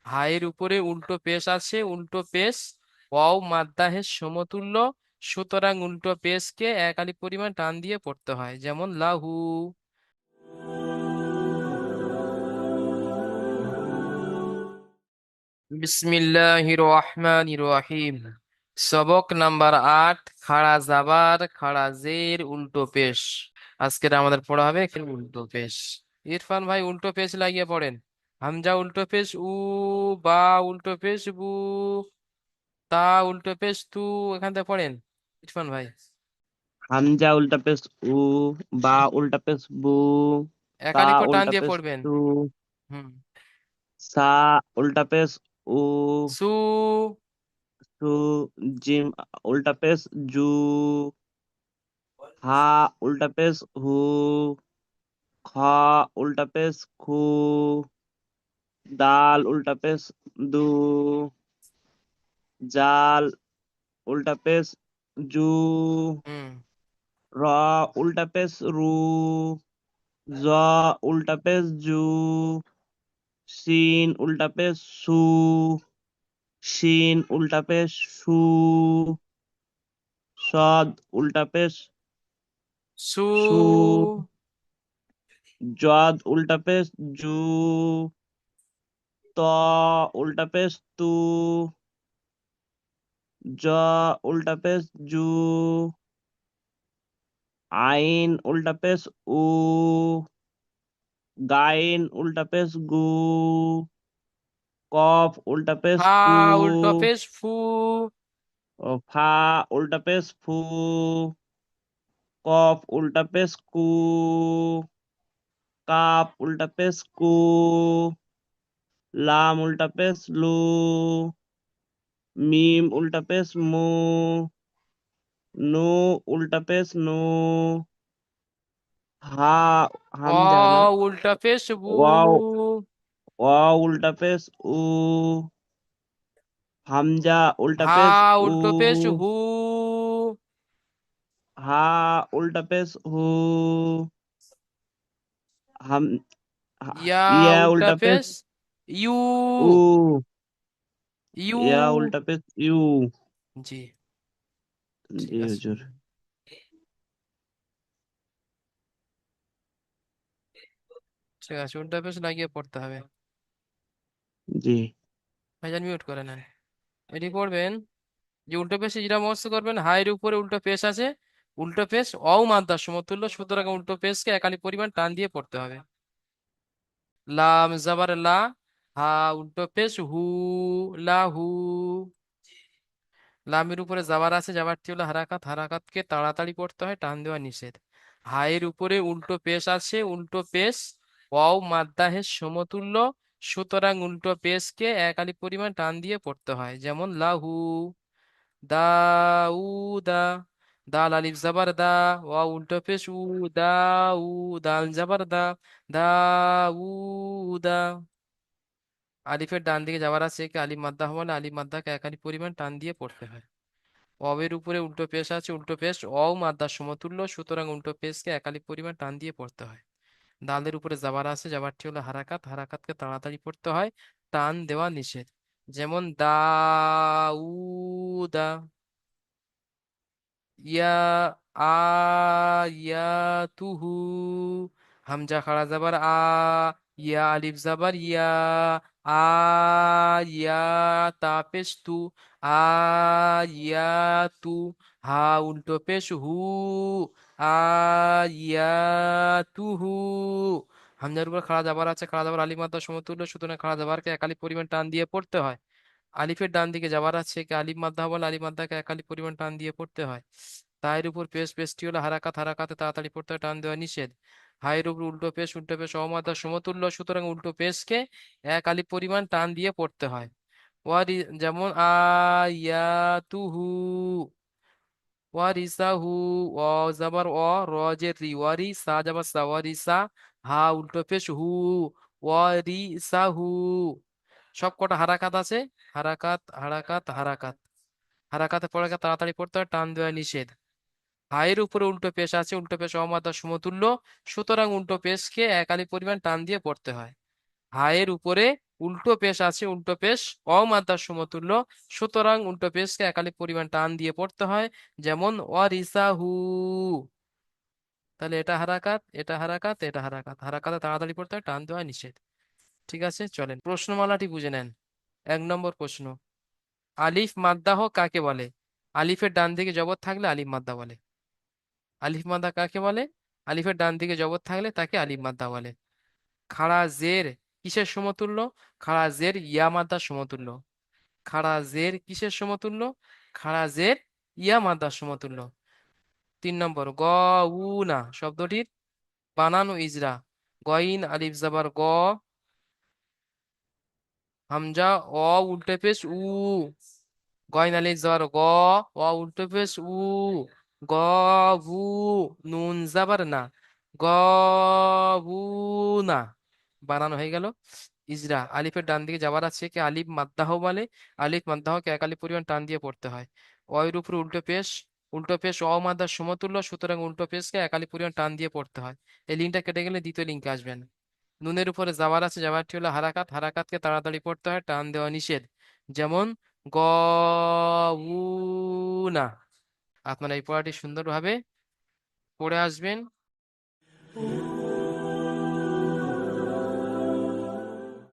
হায়ের উপরে উল্টো পেশ আছে, উল্টো পেশ ওয়াও মাদ্দাহের সমতুল্য, সুতরাং উল্টো পেশকে এক আলিফ পরিমাণ টান দিয়ে পড়তে হয়, যেমন লাহু। বিসমিল্লাহির রহমানির রহিম। সবক নাম্বার 8, খাড়া জাবার খাড়া জের উল্টো পেশ। আজকের আমাদের পড়া হবে এখানে উল্টো পেশ। ইরফান ভাই উল্টো পেশ লাগিয়ে পড়েন। হামজা উল্টো পেশ উ, বা উল্টো পেশ বু, তা উল্টো পেশ তু। এখান থেকে পড়েন ইরফান ভাই। হামজা উল্টা পেশ উ, বা উল্টা পেশ বু, তা একালি পর টান উল্টা দিয়ে পেশ পড়বেন। তু, হুম। সা উল্টা পেশ উ, সু। সু, জিম উল্টা পেশ জু, হা উল্টা পেশ হু, খ উল্টা পেশ খু, দাল উল্টা পেশ দু, জাল উল্টা পেশ জু, হুম। র উল্টা পেশ রু, জ উল্টা পেশ জু, সিন উল্টা পেশ সু, শিন উল্টা পেশ সু, সদ উল্টা পেশ সু। সু, জদ উল্টা পেশ জু, ত উল্টা পেশ তু, জ উল্টা পেশ জু, আইন উল্টা পেশ উ, গাইন উল্টা পেশ গু, কফ উল্টা পেশ ফা কু, উল্টো পেশ ফু। ও ফা উল্টা পেশ ফু, কফ উল্টা পেশ কু, কাপ উল্টা পেশ কু, লাম উল্টা পেশ লু, মিম উল্টা পেশ মু, নু উল্টা পেশ নু, হা অ হামজা না, উল্টা পেশ বু। ওয়াও ওয়াও উল্টা পেশ উ, হামজা উল্টা হা পেশ উ, উল্টো পেশ হু। হা উল্টা পেশ হু, হাম ইয়া ইয়া উল্টা উল্টা পেশ পেশ ইউ। Uh, you. ইয়া উল্টা পেশ ইউ। জি। ঠিক জি আছে। হুজুর। ঠিক আছে, উল্টা পেশ লাগিয়ে পড়তে হবে। জি ভাইজান মিউট করে নেন। এটি পড়বেন যে উল্টো পেশে যেটা মস্ত করবেন, হায়ের উপরে উল্টো পেশ আছে, উল্টো পেশ অও মাদ্দার সমতুল্য, সুতরাং উল্টো পেশকে একালি পরিমাণ টান দিয়ে পড়তে হবে। লাম জাবার লা, হা উল্টো পেশ হু, লাহু। লামের উপরে জাবার আছে, জাবারটি হলো হারাকাত, হারাকাতকে তাড়াতাড়ি পড়তে হয়, টান দেওয়া নিষেধ। হায়ের উপরে উল্টো পেশ আছে, উল্টো পেশ ওয়াও মাদ্দাহের সমতুল্য, সুতরাং উল্টো পেশকে এক আলিফ পরিমাণ টান দিয়ে পড়তে হয়, যেমন লাহু। দাউদা, দাল আলিফ জাবার দা, ওয়াও উল্টো পেশ উ, দাউ, দাল জাবার দা, দাউদা। আলিফের ডান দিকে যাবার আছে, একে আলিফ মাদ্দা হওয়ালে আলিফ মাদ্দাকে এক আলিফ পরিমাণ টান দিয়ে পড়তে হয়। অবের উপরে উল্টো পেশ আছে, উল্টো পেশ অ মাদ্দার সমতুল্য, সুতরাং উল্টো পেশকে একালি পরিমাণ টান দিয়ে পড়তে হয়। দালের উপরে জাবার আছে, জাবারটি হলো হারাকাত, হারাকাতকে তাড়াতাড়ি পড়তে হয়, টান দেওয়া নিষেধ, যেমন দাউদা। ইয়া আয়াতুহু, হামজা খাড়া জাবার আ, ইয়া আলিফ জাবার ইয়া, আয়া তা পেশ তু, আয়াতু, হা উল্টো পেশ হু, আয়াতুহু। হামজার উপর খাড়া জাবার আছে, খাড়া জাবার আলিফ মাদ্দা সমতুল্য, সুতরাং খাড়া জাবারকে এক আলিফ পরিমাণ টান দিয়ে পড়তে হয়। আলিফের ডান দিকে যাবার আছে, কে আলিফ মাদ্দা বলে আলিফ মাদ্দাকে এক আলিফ পরিমাণ টান দিয়ে পড়তে হয়। তায়ের উপর পেশ, পেশটি হলো হারাকাত, হারাকাতে তাড়াতাড়ি পড়তে হয়, টান দেওয়া নিষেধ। হায়ের উপর উল্টো পেশ, উল্টো পেশ অমাদ্দা সমতুল্য, সুতরাং উল্টো পেশকে এক আলিফ পরিমাণ টান দিয়ে পড়তে হয়। ওয়ারি, যেমন আয়াতুহু, ওয়ারিসাহু, অ জাবার অ, র যে রি, ওয়ারিসা যাবার সা, ওয়ারিসা, হা উল্টো পেশ হু, ওয়ারিসাহু। সব কটা হারাকাত আছে, হারাকাত হারাকাত হারাকাত, হারাকাতে পড়ে তাড়াতাড়ি পড়তে হয়, টান দেওয়া নিষেধ। হায়ের উপরে উল্টো পেশ আছে, উল্টো পেশ অমাদ্দার সমতুল্য, সুতরাং উল্টো পেশকে এক আলিফ পরিমাণ টান দিয়ে পড়তে হয়। হায়ের উপরে উল্টো পেশ আছে, উল্টো পেশ অমাদ্রার সমতুল্য, সুতরাং উল্টো পেশকে একালি পরিমাণ টান দিয়ে পড়তে হয়। যেমন ওয়ারিসাহু। তাহলে এটা হারাকাত, এটা হারাকাত, এটা হারাকাত, হারাকাতে তাড়াতাড়ি পড়তে হয়, টান দেওয়া নিষেধ। ঠিক আছে, চলেন প্রশ্নমালাটি বুঝে নেন। 1 নম্বর প্রশ্ন, আলিফ মাদ্দাহ কাকে বলে? আলিফের ডান দিকে জবর থাকলে আলিফ মাদ্দা বলে। আলিফ মাদ্দা কাকে বলে? আলিফের ডান দিকে জবর থাকলে তাকে আলিফ মাদ্দা বলে। খাড়া জের কিসের সমতুল্য? খাড়া জের ইয়া মাদ্দার সমতুল্য। খাড়া জের কিসের সমতুল্য? খাড়া জের ইয়া মাদ্দার সমতুল্য। 3 নম্বর, গ উ না শব্দটির বানান ও ইজরা। গইন আলিফ জাবার গ, হামজা অ উল্টে পেশ উ, গইন আলিফ জাবার গ, অ উল্টে পেশ উ, গ ভু, নুন জাবার না, গ ভু না, বানানো হয়ে গেল। ইজরা, আলিফের ডান দিকে যাবার আছে কে আলিফ মাদ্দাহ বলে। আলিফ মাদ্দাহকে এক আলিফ পরিমাণ টান দিয়ে পড়তে হয়। অয়ের উপর উল্টো পেশ, উল্টো পেশ অ মাদ্দার সমতুল্য, সুতরাং উল্টো পেশকে এক আলিফ পরিমাণ টান দিয়ে পড়তে হয়। এই লিঙ্কটা কেটে গেলে দ্বিতীয় লিঙ্কে আসবেন। নুনের উপরে জাবার আছে, জাবারটি হলো হারাকাত, হারাকাতকে তাড়াতাড়ি পড়তে হয়, টান দেওয়া নিষেধ। যেমন গ উ না। আপনারা এই পড়াটি সুন্দরভাবে পড়ে আসবেন।